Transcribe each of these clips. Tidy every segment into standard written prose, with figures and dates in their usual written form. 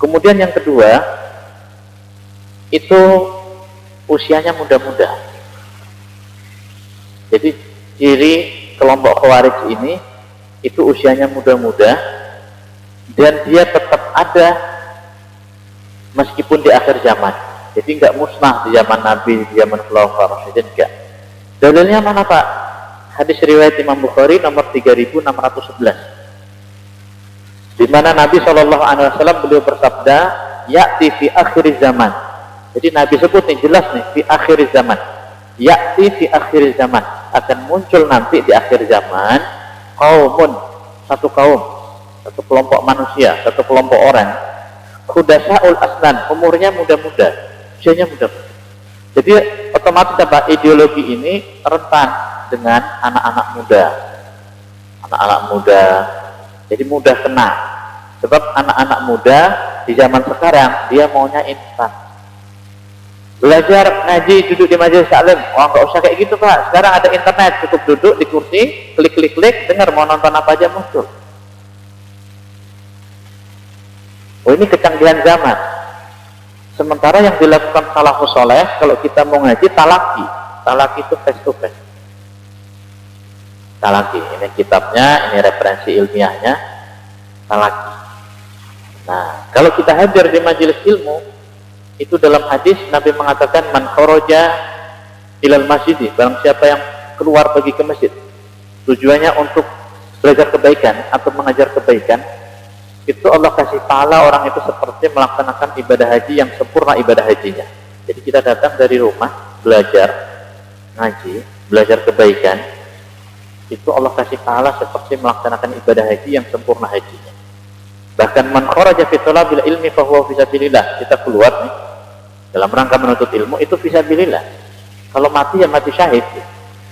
Kemudian yang kedua, itu usianya muda-muda. Jadi ciri kelompok Khawarij ini itu usianya muda-muda dan dia tetap ada meskipun di akhir zaman. Jadi nggak musnah di zaman Nabi, di zaman Khulafaur Rasyidin, enggak. Dalilnya mana Pak? Hadis riwayat Imam Bukhari nomor 3611. Di mana Nabi SAW beliau bersabda, ya'ti fi akhir zaman. Jadi Nabi sebut nih jelas nih fi akhir zaman. Ya'ti fi akhir zaman, akan muncul nanti di akhir zaman qaumun, satu kaum, satu kelompok manusia, satu kelompok orang, khudasaul asnan, umurnya muda-muda, usianya muda-muda. Jadi otomatis apa? Ideologi ini rentan dengan anak-anak muda. Anak-anak muda jadi mudah kena. Sebab anak-anak muda di zaman sekarang dia maunya instan. Belajar ngaji duduk di majelis taklim, oh nggak usah kayak gitu Pak. Sekarang ada internet, cukup duduk di kursi, klik, dengar mau nonton apa aja muncul. Oh ini kecanggihan zaman. Sementara yang dilakukan salafus soleh, kalau kita mau ngaji talaki itu face to face. Talaki, ini kitabnya, ini referensi ilmiahnya, talaki. Nah, kalau kita hadir di majelis ilmu, itu dalam hadis Nabi mengatakan man kharaja ilal masjid, barang siapa yang keluar pergi ke masjid tujuannya untuk belajar kebaikan atau mengajar kebaikan, itu Allah kasih pahala orang itu seperti melaksanakan ibadah haji yang sempurna ibadah hajinya. Jadi kita datang dari rumah belajar ngaji, belajar kebaikan, itu Allah kasih pahala seperti melaksanakan ibadah haji yang sempurna hajinya. Bahkan man kharaja fi talabil ilmi fa huwa fisabilillah, kita keluar nih dalam rangka menuntut ilmu itu fisabilillah. Kalau mati ya mati syahid,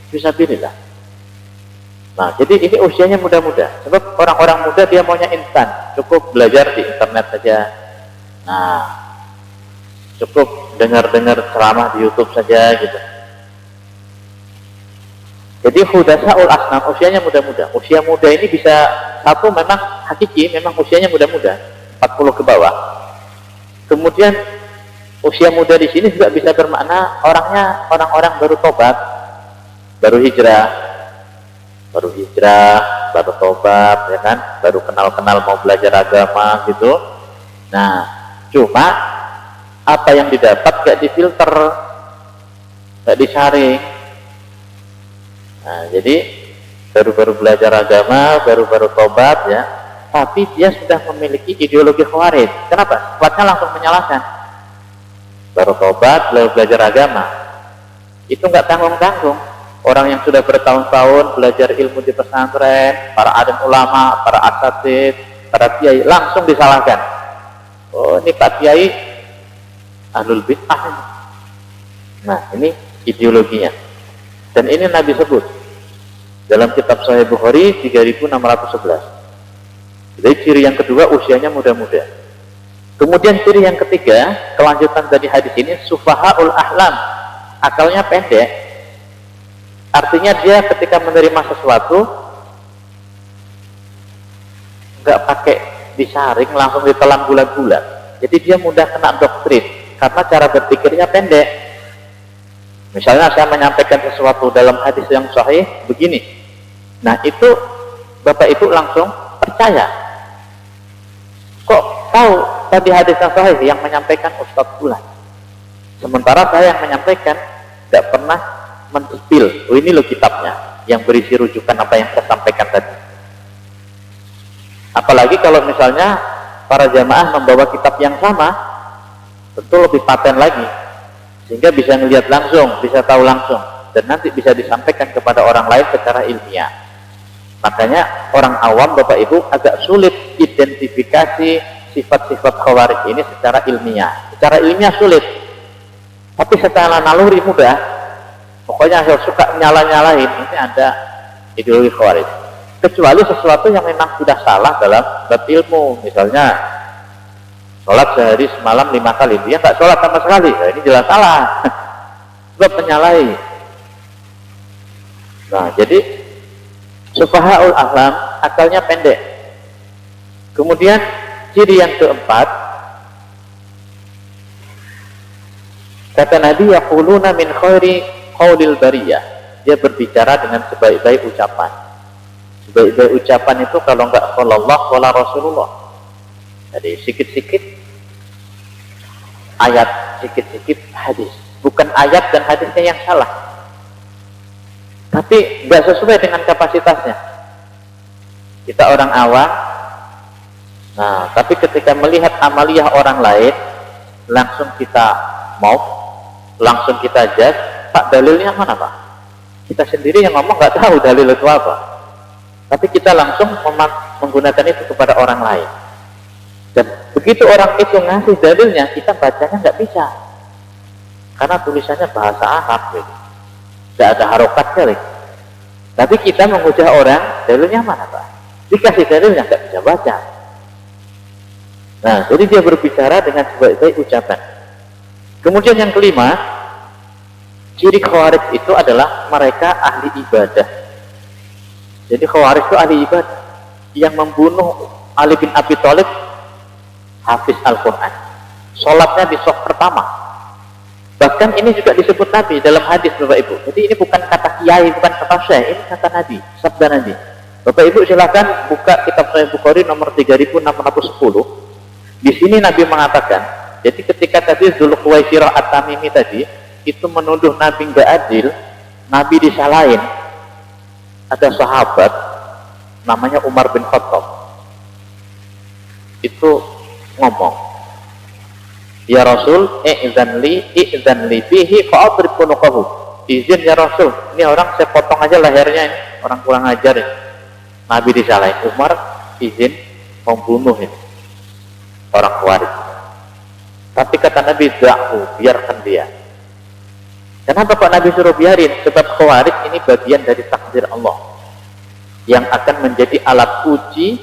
fisabilillah. Nah, jadi ini usianya muda-muda. Sebab orang-orang muda dia maunya instan, cukup belajar di internet saja. Nah, cukup dengar-dengar ceramah di YouTube saja gitu. Jadi hudasaul asnam, usianya muda-muda. Usia muda ini bisa satu memang hakiki, memang usianya muda-muda, 40 ke bawah. Kemudian usia muda di sini juga bisa bermakna orangnya orang-orang baru tobat, baru hijrah, baru tobat, ya kan, baru kenal-kenal mau belajar agama gitu. Nah, cuma apa yang didapat gak difilter, gak disaring. Nah, jadi baru-baru belajar agama, baru-baru tobat ya, tapi dia sudah memiliki ideologi Khawarij. Kenapa? Kuatnya langsung menyalahkan. Baru tobat, lalu belajar agama, itu nggak tanggung-tanggung. Orang yang sudah bertahun-tahun belajar ilmu di pesantren, para alim ulama, para asatid, para kiai, langsung disalahkan. Oh ini Pak Kiai ahlul bid'ah. Nah ini ideologinya. Dan ini Nabi sebut dalam kitab Sahih Bukhari 3611. Jadi ciri yang kedua usianya muda-muda. Kemudian ciri yang ketiga, kelanjutan dari hadis ini, sufahaul ahlam, akalnya pendek. Artinya dia ketika menerima sesuatu nggak pakai disaring, langsung ditelan bulat-bulat. Jadi dia mudah kena doktrin karena cara berpikirnya pendek. Misalnya saya menyampaikan sesuatu dalam hadis yang sahih begini, nah itu Bapak Ibu langsung percaya. Kok tahu tadi hadis yang sahih yang menyampaikan Ustadz Fulan, sementara saya yang menyampaikan tidak pernah menspil. Oh ini loh kitabnya yang berisi rujukan apa yang saya sampaikan tadi. Apalagi kalau misalnya para jamaah membawa kitab yang sama, tentu lebih paten lagi, sehingga bisa melihat langsung, bisa tahu langsung, dan nanti bisa disampaikan kepada orang lain secara ilmiah. Makanya orang awam Bapak Ibu agak sulit identifikasi sifat-sifat Khawarij ini secara ilmiah. Secara ilmiah sulit, tapi secara naluri mudah. Pokoknya saya suka nyala-nyalain, ini ada ideologi Khawarij. Kecuali sesuatu yang memang sudah salah dalam bab ilmu, misalnya sholat sehari semalam 5 kali, dia nggak sholat sama sekali, nah, ini jelas salah. Sebab menyalahi. Nah, jadi sufahaul ahlam, akalnya pendek. Kemudian ciri yang keempat, Kata Nabi, yaquluna min khairi qaulil bariyah. Dia berbicara dengan sebaik-baik ucapan. Sebaik-baik ucapan itu kalau enggak qalallah qala Rasulullah. Jadi sikit-sikit ayat, sikit-sikit hadis. Bukan ayat dan hadisnya yang salah, tapi enggak sesuai dengan kapasitasnya. Kita orang awam, nah, tapi ketika melihat amaliyah orang lain, langsung kita mau, langsung kita judge, Pak, dalilnya mana Pak? Kita sendiri yang ngomong nggak tahu dalil itu apa, tapi kita langsung menggunakan itu kepada orang lain. Dan begitu orang itu ngasih dalilnya, kita bacanya nggak bisa, karena tulisannya bahasa Arab, gitu. Nggak ada harokatnya, gitu. Tapi kita menghujah orang, dalilnya mana Pak? Dikasih dalilnya nggak bisa baca. Nah, jadi dia berbicara dengan sebaik-baik ucapan. Kemudian yang kelima, ciri khawarij itu adalah mereka ahli ibadah. Jadi khawarij itu ahli ibadah. Yang membunuh Ali bin Abi Thalib, hafiz Al-Quran, sholatnya di shaf pertama. Bahkan ini juga disebut Nabi dalam hadis, Bapak Ibu. Jadi ini bukan kata kiai, bukan kata syekh, ini kata Nabi, sabda Nabi. Bapak Ibu silakan buka kitab Sahih Bukhari nomor 3610. Di sini Nabi mengatakan, jadi ketika tadi Dzulkhuwaisirah At-Tamimi tadi itu menuduh Nabi nggak adil, Nabi disalahin. Ada sahabat namanya Umar bin Khattab, itu ngomong, ya Rasul, i'zan li bihi fa'adrib kunuqahu. Izin ya Rasul, ini orang saya potong aja lehernya, ini orang kurang ajar ini. Nabi disalahin. Umar izin membunuh ini orang Khawarij. Tapi kata Nabi, da'hu, biarkan dia. Kenapa Pak Nabi suruh biarin? Sebab Khawarij ini bagian dari takdir Allah yang akan menjadi alat uji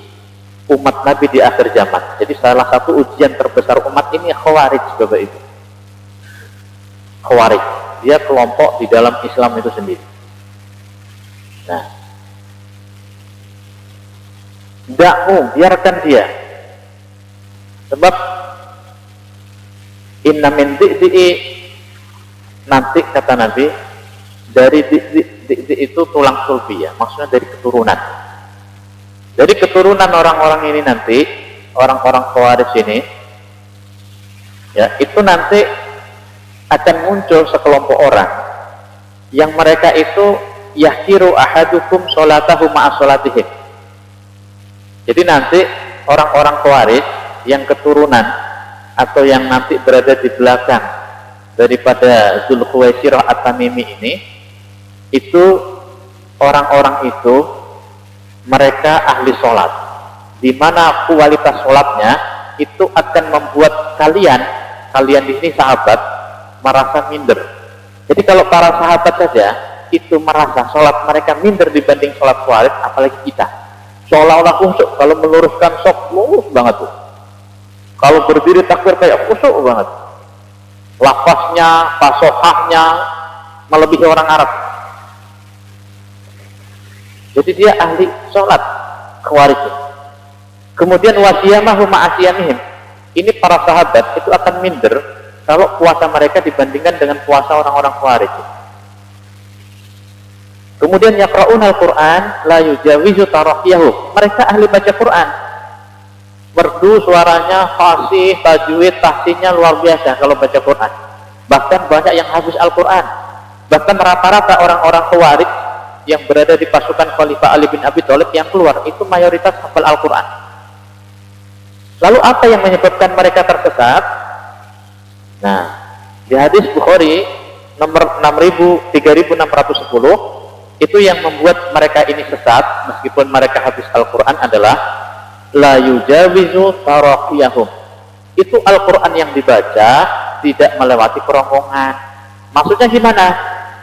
umat Nabi di akhir zaman. Jadi salah satu ujian terbesar umat ini Khawarij, Bapak Ibu. Khawarij, dia kelompok di dalam Islam itu sendiri. Nah, da'u, biarkan dia. Sebab inna min di'di'i, nanti kata Nabi, dari di'di itu tulang sulbi, ya, maksudnya dari keturunan. Dari keturunan orang-orang ini nanti, orang-orang Khawarij ini, ya, itu nanti akan muncul sekelompok orang yang mereka itu yahkiru ahadukum sholatahu ma'a sholatihim. Jadi nanti orang-orang Khawarij yang keturunan atau yang nanti berada di belakang daripada Dzulkhuwaisirah At-Tamimi ini, itu orang-orang itu mereka ahli sholat, di mana kualitas sholatnya itu akan membuat kalian di sini sahabat merasa minder. Jadi kalau para sahabat saja itu merasa sholat mereka minder dibanding sholat Khawarij, apalagi kita. Seolah-olah khusyuk, kalau meluruskan sok lurus banget tuh. Kalau berdiri takbir kayak khusyuk banget. Lafaznya, fasohahnya melebihi orang Arab. Jadi dia ahli sholat Khawarij. Kemudian wasiyamahu ma'asiyamihim. Ini para sahabat itu akan minder kalau puasa mereka dibandingkan dengan puasa orang-orang Khawarij. Kemudian yaqra'una al-Quran la yujawizu taraqiyahu. Mereka ahli baca Quran. Merdu suaranya, fasih, tajwid, tahsinnya luar biasa kalau baca Quran. Bahkan banyak yang habis Al-Quran. Bahkan rata-rata orang-orang Khawarij yang berada di pasukan Khalifah Ali bin Abi Thalib yang keluar itu mayoritas hafal Al-Quran. Lalu apa yang menyebabkan mereka tersesat? Nah, di hadis Bukhari nomor 3610 itu yang membuat mereka ini sesat meskipun mereka habis Al-Quran adalah la yujawizu taraqiyahum. Itu Al-Quran yang dibaca tidak melewati kerongkongan. Maksudnya gimana?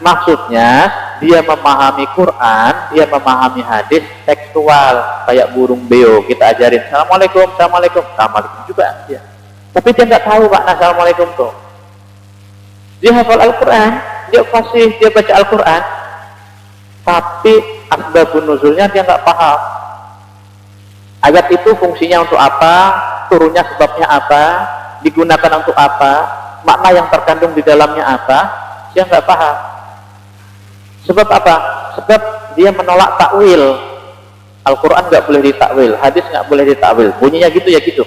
Maksudnya dia memahami Quran, dia memahami hadis tekstual, kayak burung beo kita ajarin Assalamualaikum, Assalamualaikum, Assalamualaikum juga dia. Tapi dia nggak tahu makna Assalamualaikum tuh. Dia hafal Al-Quran, dia fasih, dia baca Al-Quran, tapi asbabun nuzulnya dia nggak paham. Ayat itu fungsinya untuk apa, turunnya sebabnya apa, digunakan untuk apa, makna yang terkandung di dalamnya apa, dia nggak paham. Sebab apa? Sebab dia menolak takwil. Al-Quran nggak boleh ditakwil, hadis nggak boleh ditakwil. Bunyinya gitu ya gitu.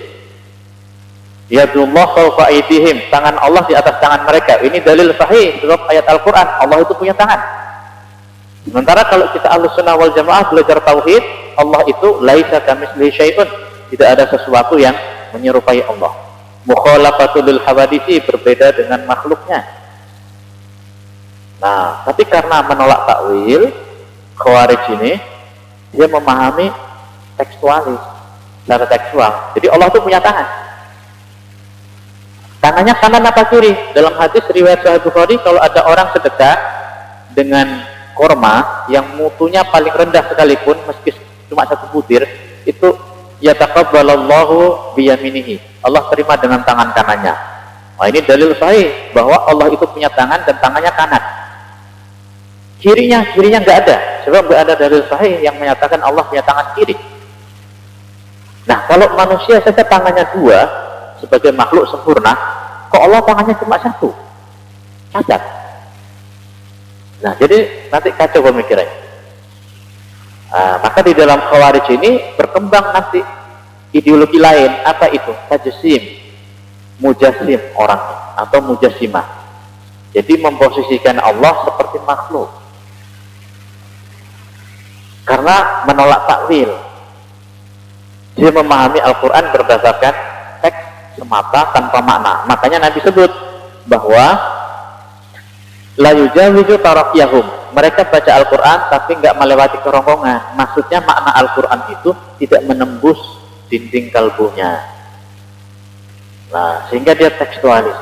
Yadullah fawqa aydihim, tangan Allah di atas tangan mereka. Ini dalil sahih sebab ayat Al-Quran, Allah itu punya tangan. Sementara kalau kita Ahlussunnah wal Jamaah belajar tauhid, Allah itu laisa kamitslihi syai'un, tidak ada sesuatu yang menyerupai Allah. Mukhalafatul lil hawaditsi, berbeda dengan makhluknya. Nah, tapi karena menolak takwil, Khawarij ini dia memahami tekstualis, secara tekstual. Jadi Allah itu punya tangan. Tangannya kanan apa kiri? Dalam hadis riwayat Sahih Bukhari, kalau ada orang sedekah dengan korma yang mutunya paling rendah sekalipun, meski cuma 1 butir, itu yataqabbalallahu biyaminihi, Allah terima dengan tangan kanannya. Nah, ini dalil sahih bahwa Allah itu punya tangan dan tangannya kanan. Kirinya nggak ada, sebab nggak ada dalil sahih yang menyatakan Allah punya tangan kiri. Nah, kalau manusia saja tangannya 2 sebagai makhluk sempurna, kok Allah tangannya cuma 1? Cacat. Nah, jadi nanti kacau pemikirannya. Maka di dalam Khawarij ini berkembang nanti ideologi lain. Apa itu? Tajsim, mujassim orangnya, atau mujassimah. Jadi memposisikan Allah seperti makhluk karena menolak takwil. Dia memahami Al-Quran berdasarkan teks semata tanpa makna. Makanya Nabi sebut bahwa la yujawizu tarafiyahum, mereka baca Al-Quran tapi nggak melewati kerongkongan. Maksudnya makna Al-Quran itu tidak menembus dinding kalbunya. Nah, sehingga dia tekstualis.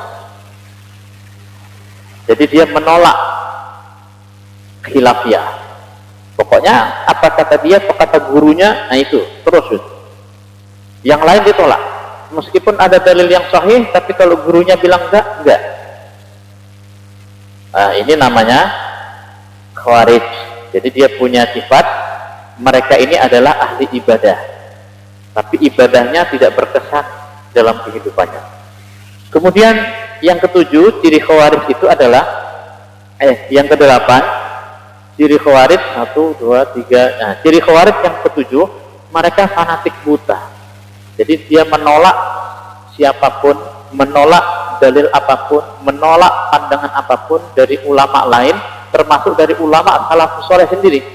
Jadi dia menolak khilafiyah. Pokoknya apa kata dia, apa kata gurunya, nah itu terus. Yang lain ditolak. Meskipun ada dalil yang sahih, tapi kalau gurunya bilang enggak. Nah, ini namanya Khawarij. Jadi dia punya sifat, mereka ini adalah ahli ibadah, tapi ibadahnya tidak berkesan dalam kehidupannya. Kemudian yang ketujuh, ciri Khawarij itu adalah yang kedelapan, ciri Khawarij 1, 2, 3. Nah, ciri Khawarij yang ketujuh, mereka fanatik buta. Jadi dia menolak siapapun, menolak dalil apapun, menolak pandangan apapun dari ulama lain, termasuk dari ulama salafus saleh sendiri.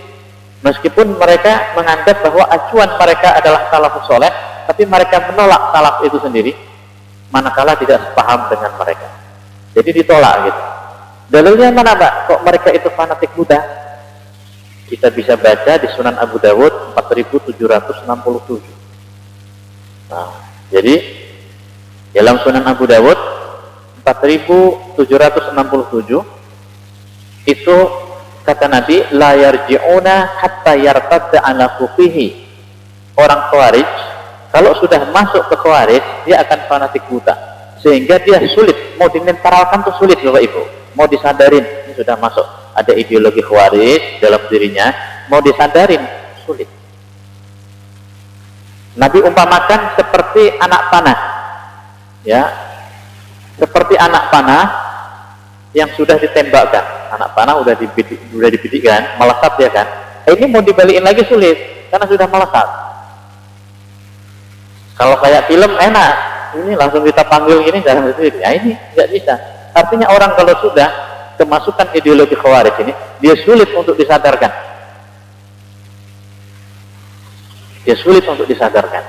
Meskipun mereka menganggap bahwa acuan mereka adalah salafus saleh, tapi mereka menolak salaf itu sendiri, manakala tidak sepaham dengan mereka. Jadi ditolak gitu. Dalilnya mana, Pak? Kok mereka itu fanatik Buddha? Kita bisa baca di Sunan Abu Dawud 4767. Nah, jadi dalam Sunan Abu Dawud 4767 itu kata Nabi, la yarji'una hatta yartadda ala kufihi. Orang Khawarij kalau sudah masuk ke Khawarij, dia akan fanatik buta, sehingga dia sulit mau dimentalkan, tuh sulit Bapak Ibu, mau disadarin ini sudah masuk ada ideologi Khawarij dalam dirinya, mau disadarin sulit. Nabi umpamakan seperti anak panah, ya, seperti anak panah yang sudah ditembakkan. Anak panah udah dibidikkan, melesat ya kan. Ini mau dibalikin lagi sulit karena sudah melesat. Kalau kayak film enak, ini langsung kita panggil gini jangan sendiri. Ya ini nggak bisa. Artinya orang kalau sudah kemasukan ideologi Khawarij ini, dia sulit untuk disadarkan. Dia sulit untuk disadarkan.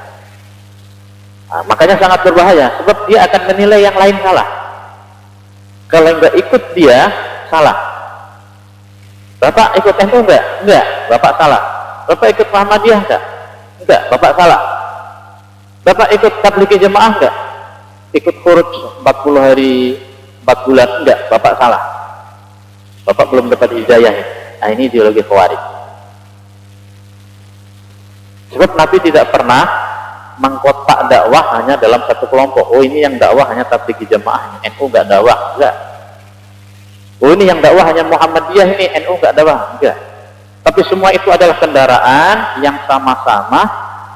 Nah, makanya sangat berbahaya, sebab dia akan menilai yang lain salah. Kalau nggak ikut dia salah. Bapak ikut NU enggak? Enggak, Bapak salah. Bapak ikut Muhammadiyah enggak? Enggak, Bapak salah. Bapak ikut Tablighi Jamaah enggak? Ikut Khuruj 40 hari 4 bulan enggak? Bapak salah. Bapak belum dapat hidayah. Nah, ini ideologi Khawarij. Sebab Nabi tidak pernah mengkotak dakwah hanya dalam satu kelompok. Oh, ini yang dakwah hanya Tablighi Jamaah, NU enggak dakwah, enggak. Oh, ini yang dakwah hanya Muhammadiyah, ini NU enggak dakwah, enggak. Tapi semua itu adalah kendaraan yang sama-sama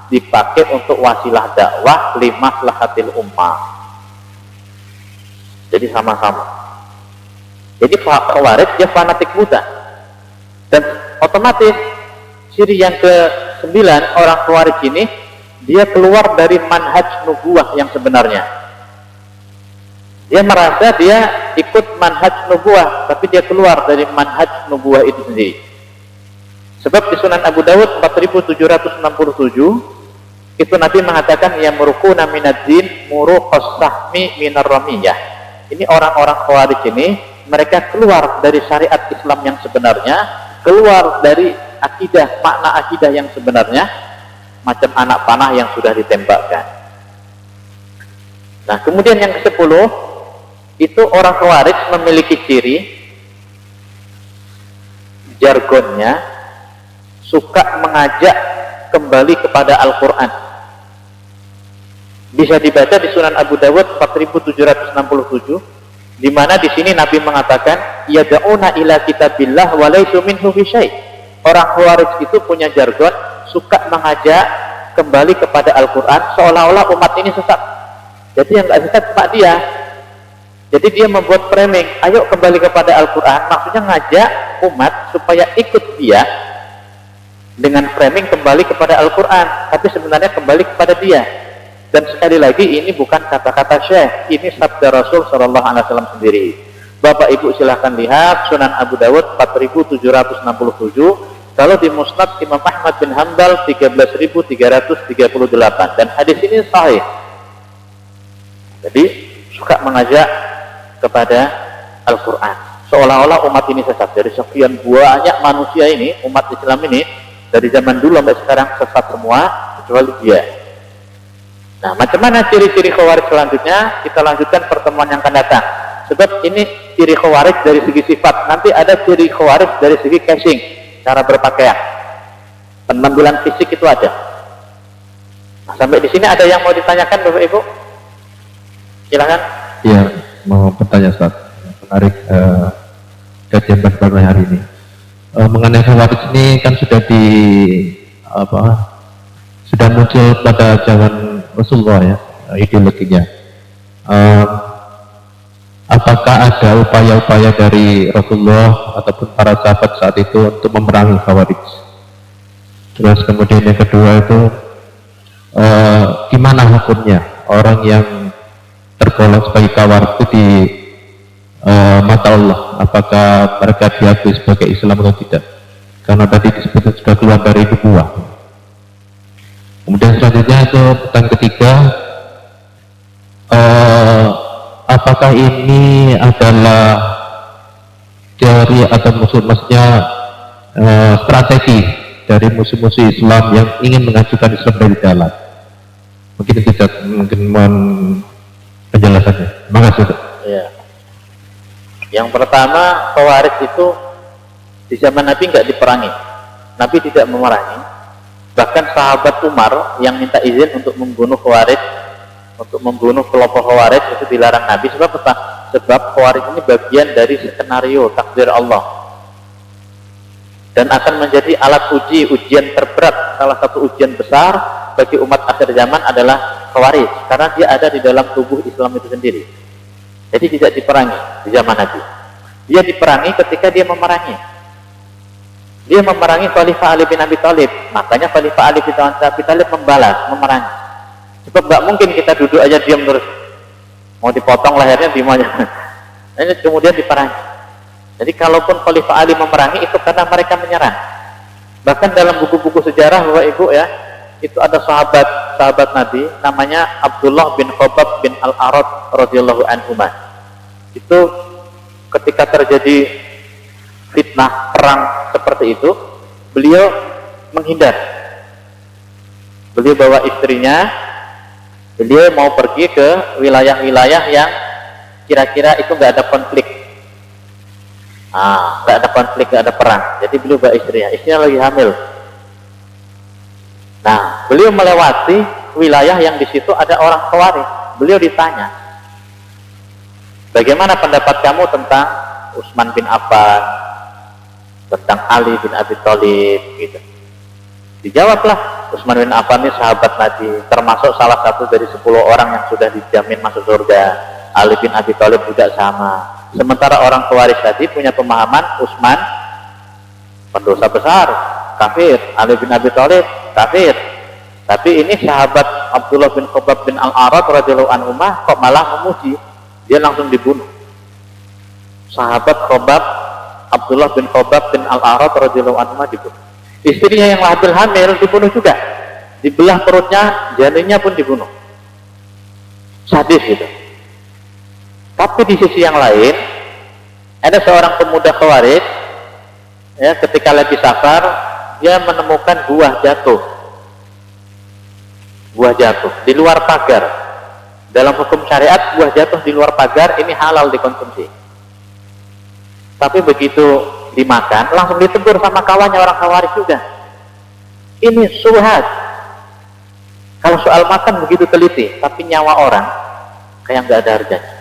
dipakai untuk wasilah dakwah limaslahatil ummah. Jadi sama-sama. Jadi Khawarij dia fanatik buta. Dan otomatis ciri yang ke-9 orang Khawarij ini, dia keluar dari manhaj nubuwah yang sebenarnya. Dia merasa dia ikut manhaj nubuwah, tapi dia keluar dari manhaj nubuwah itu sendiri. Sebab di Sunan Abu Dawud 4767 itu Nabi mengatakan ya murukuna minadzin muruqas sahmi minar ramiyah. Ini orang-orang Khawarij ini, mereka keluar dari syariat Islam yang sebenarnya, keluar dari akidah, makna akidah yang sebenarnya, macam anak panah yang sudah ditembakkan. Nah, kemudian yang ke-10 itu orang Khawarij memiliki ciri jargonnya suka mengajak kembali kepada Al-Quran. Bisa dibaca di Sunan Abu Dawud 4767, di mana di sini Nabi mengatakan yad'una ila kitabillah wa laysu minhu fi syai'. Orang Khawarij itu punya jargon suka mengajak kembali kepada Al-Quran, seolah-olah umat ini sesat. Jadi yang nggak sesat cuma dia. Jadi dia membuat framing, ayo kembali kepada Al-Quran, maksudnya ngajak umat supaya ikut dia dengan framing kembali kepada Al-Quran, tapi sebenarnya kembali kepada dia. Dan sekali lagi ini bukan kata-kata Syekh, ini sabda Rasul Shallallahu Alaihi Wasallam sendiri. Bapak Ibu silahkan lihat Sunan Abu Dawud 4767. Kalau di Musnad Imam Ahmad bin Hanbal 13338, dan hadis ini sahih. Jadi suka mengajak kepada Al-Quran, seolah-olah umat ini sesat. Dari sekian banyak manusia ini, umat Islam ini dari zaman dulu sampai sekarang sesat semua kecuali dia. Nah, macam mana ciri-ciri Khawarij selanjutnya? Kita lanjutkan pertemuan yang akan datang. Sebab ini ciri Khawarij dari segi sifat. Nanti ada ciri Khawarij dari segi casing, cara berpakaian, penampilan fisik itu ada. Nah, sampai di sini ada yang mau ditanyakan Bapak Ibu? Silakan. Iya, mau bertanya Ustaz. Menarik kajian pada hari ini. Mengenai Khawarij ini kan sudah sudah muncul pada zaman Rasulullah ya, ideologinya. Apakah ada upaya-upaya dari Rasulullah ataupun para sahabat saat itu untuk memerangi Khawarij? Terus kemudian yang kedua itu gimana hukumnya orang yang tergolong sebagai Khawarij itu di mata Allah? Apakah mereka diakui sebagai Islam atau tidak? Karena tadi disebut sudah keluar dari nubuwah. Kemudian selanjutnya itu pertanyaan ketiga, apakah ini adalah teori atau maksudnya strategi dari musuh-musuh Islam yang ingin mengajukan Islam dari dalam? Mungkin tidak, mungkin mohon penjelasannya. Terima kasih. Ya. Yang pertama, Khawarij itu di zaman Nabi nggak diperangi, Nabi tidak memerangi. Bahkan sahabat Umar yang minta izin untuk membunuh Khawarij, untuk membunuh kelompok Khawarij itu dilarang Nabi. Sebab apa? Sebab Khawarij ini bagian dari skenario takdir Allah dan akan menjadi alat ujian terberat. Salah satu ujian besar bagi umat akhir zaman adalah Khawarij, karena dia ada di dalam tubuh Islam itu sendiri. Jadi tidak diperangi di zaman Nabi. Dia diperangi ketika dia memerangi. Dia memerangi Khalifah Ali bin Abi Thalib. Makanya Khalifah Ali bin Abi Thalib membalas, memerangi. Sebab nggak mungkin kita duduk aja diam terus, mau dipotong lehernya diam aja. Ini kemudian diperangi. Jadi kalaupun Khalifah Ali memerangi itu karena mereka menyerang. Bahkan dalam buku-buku sejarah Bapak Ibu ya, itu ada sahabat Nabi namanya Abdullah bin Khabbab bin Al-Arad radhiyallahu anhu. Itu ketika terjadi fitnah perang seperti itu, beliau menghindar. Beliau bawa istrinya, beliau mau pergi ke wilayah-wilayah yang kira-kira itu nggak ada konflik. Nggak ada konflik, nggak ada perang. Jadi beliau bawa istrinya lagi hamil. Nah, beliau melewati wilayah yang di situ ada orang Khawarij. Beliau ditanya, bagaimana pendapat kamu tentang Utsman bin Affan, tentang Ali bin Abi Thalib gitu. Dijawablah, Utsman bin Affan ini sahabat Nabi, termasuk salah satu dari 10 orang yang sudah dijamin masuk surga. Ali bin Abi Thalib juga sama. Sementara orang Khawarij tadi punya pemahaman Utsman pendosa besar, kafir, Ali bin Abi Thalib kafir. Tapi ini sahabat Abdullah bin Khabbab bin Al-Arat radhiyallahu anhu kok malah memuji, dia langsung dibunuh. Sahabat Khabbab Abdullah bin Khabbab bin Al-Arat radhiyallahu anhu dibunuh. Istrinya yang hamil dibunuh juga, dibelah perutnya, janinnya pun dibunuh. Sadis gitu. Tapi di sisi yang lain ada seorang pemuda Khawarij, ya, ketika lagi safar dia menemukan buah jatuh di luar pagar. Dalam hukum syariat buah jatuh di luar pagar ini halal dikonsumsi. Tapi begitu dimakan langsung ditegur sama kawannya orang Khawarij juga. Ini syubhat. Kalau soal makan begitu teliti, tapi nyawa orang kayak nggak ada harganya.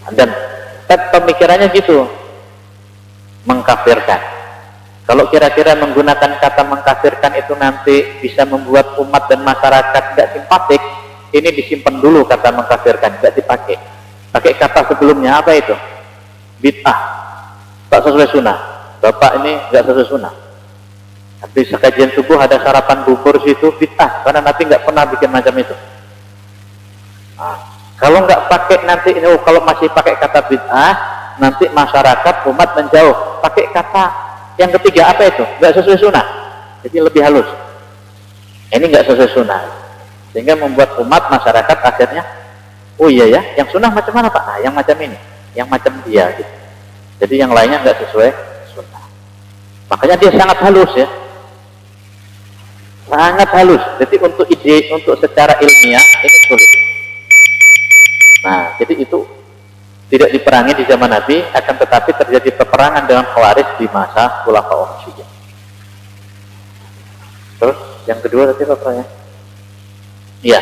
Dan pemikirannya gitu, mengkafirkan. Kalau kira-kira menggunakan kata mengkafirkan itu nanti bisa membuat umat dan masyarakat tidak simpatik, ini disimpan dulu kata mengkafirkan, tidak dipakai. Pakai kata sebelumnya apa itu? Bid'ah, tak sesuai sunnah. Bapak ini nggak sesuai sunnah. Tapi sekajian subuh ada sarapan bubur situ, bid'ah, karena Nabi nggak pernah bikin macam itu. Nah, kalau nggak pakai nanti ini, kalau masih pakai kata bid'ah, nanti masyarakat umat menjauh. Pakai kata yang ketiga apa itu? Nggak sesuai sunnah, jadi lebih halus. Ini nggak sesuai sunnah, sehingga membuat umat masyarakat akhirnya, oh iya ya, yang sunnah macam mana Pak? Nah, yang macam ini, yang macam dia gitu. Jadi yang lainnya nggak sesuai sunnah. Makanya dia sangat halus ya, sangat halus. Jadi untuk ide, untuk secara ilmiah ini sulit. Nah, jadi itu tidak diperangi di zaman Nabi, akan tetapi terjadi peperangan dengan Khawarij di masa Khulafaur Rasyidin. Terus yang kedua tadi apa ya? Iya.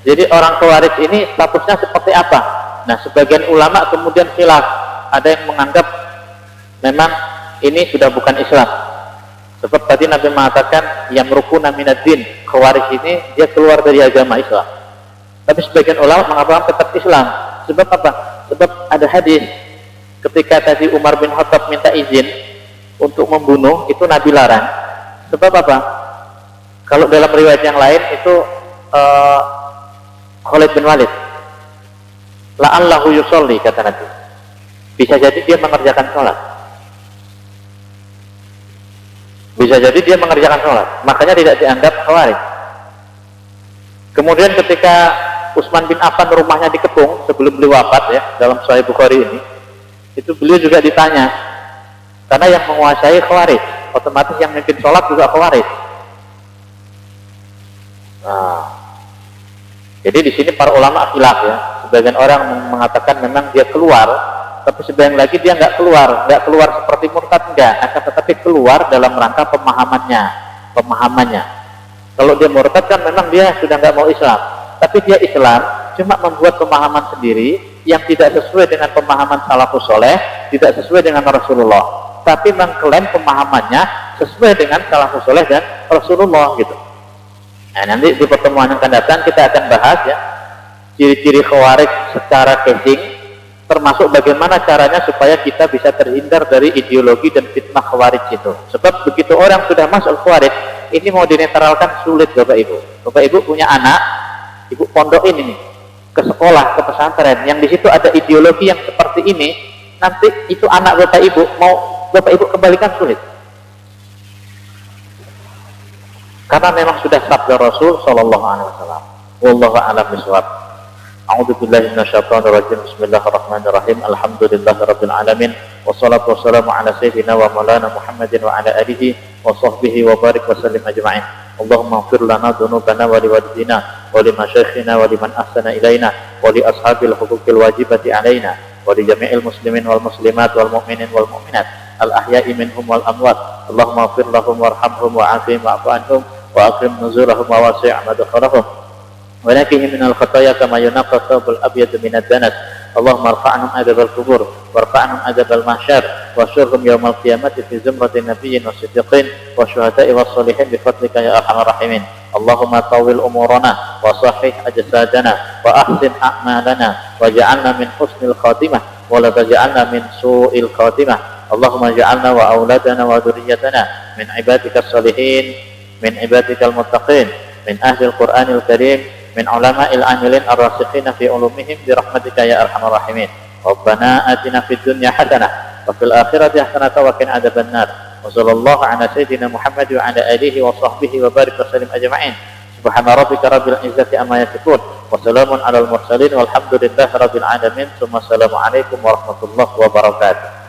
Jadi orang Khawarij ini statusnya seperti apa? Nah, sebagian ulama kemudian khilaf. Ada yang menganggap memang ini sudah bukan Islam. Sebab tadi Nabi mengatakan yamrukuna minad-din, Khawarij ini dia keluar dari agama Islam. Tapi sebagian ulama mengatakan tetap Islam. Sebab apa? Sebab ada hadis ketika tadi Umar bin Khattab minta izin untuk membunuh, itu Nabi larang. Sebab apa? Kalau dalam riwayat yang lain itu Khalid bin Walid, la'allahu yusolli, kata Nabi, bisa jadi dia mengerjakan sholat, bisa jadi dia mengerjakan sholat, makanya tidak dianggap Khawarij. Kemudian ketika Utsman bin Affan rumahnya dikepung sebelum beliau wafat ya, dalam Sahih Bukhari ini, itu beliau juga ditanya, karena yang menguasai Khawarij, otomatis yang memimpin sholat juga Khawarij. Nah, jadi di sini para ulama khilaf ya. Sebagian orang mengatakan memang dia keluar, tapi sebagian lagi dia nggak keluar seperti murtad, enggak, akan tetapi keluar dalam rangka pemahamannya. Kalau dia murtad kan memang dia sudah nggak mau Islam. Tapi dia Islam, cuma membuat pemahaman sendiri yang tidak sesuai dengan pemahaman salafus soleh, tidak sesuai dengan Rasulullah. Tapi mengklaim pemahamannya sesuai dengan salafus soleh dan Rasulullah gitu. Nah, nanti di pertemuan yang akan datang kita akan bahas ya ciri-ciri Khawarij secara casing, termasuk bagaimana caranya supaya kita bisa terhindar dari ideologi dan fitnah Khawarij itu. Sebab begitu orang sudah masuk Khawarij, ini mau dinetralkan sulit Bapak Ibu. Bapak Ibu punya anak, Ibu pondokin ini ke sekolah, ke pesantren yang di situ ada ideologi yang seperti ini, nanti itu anak Bapak Ibu mau Bapak Ibu kembalikan sulit. Karena memang sudah sabda Rasul sallallahu alaihi wasallam. Wallahu a'lam bishawab. A'udzu billahi minasyaitonir rajim. Bismillahirrahmanirrahim. Alhamdulillahirabbil alamin. Wassalatu wassalamu ala sayyidina wa maulana Muhammadin wa ala alihi wa sahbihi wa barik wa sallim ajma'in. Allahumma ighfir lana dhunubana wa liwalidina wa limasyayikhina wa liman ahsana ilaina wa li ashabil huquqil wajibati alaina wa li jami'il muslimin wal muslimat wal mu'minin wal mu'minat al ahya'i minhum wal amwat. Allahumma ighfir lahum warhamhum wa'afihim wa'fu anhum wa akrim nuzulahum wa wasi' madkhalahum wa nakihim minal khataya kama yunqqa thawbul abyad minad danas. Allahumma arfa'anhum adzabal kubur warfa'anhum adzabal mahsyar wasyurhum yaumal qiyamati fi zumratin nabiyyin was siddiqin wa syuhada'i was sholihin bi fadlika ya arhamar rahimin. Allahumma tawil umurana wa sahih ajsadana wa ahsin a'malana waj'alna min husnil khatimah wa la taj'alna min su'il khatimah. Allahumma ja'alna wa auladana wa dhurriyyatana min ibadikas salihin, min ibadikal muttaqin, min ahlil Qur'anil Karim, min ulama'il amilin ar-rasikhina fi ulumihim bi rahmatika ya arhamar rahimin. Rabbana atina fid dunya hasanah wa fil akhirati hasanah wa qina adzabannar. Wa sallallahu ala sayyidina Muhammad wa ala alihi wa sahbihi wa barik wa sallim ajma'in. Subhana rabbika rabbil izzati amma yasifun wa salamun alal mursalin walhamdulillahi rabbil alamin. Assalamu alaikum warahmatullahi wabarakatuh.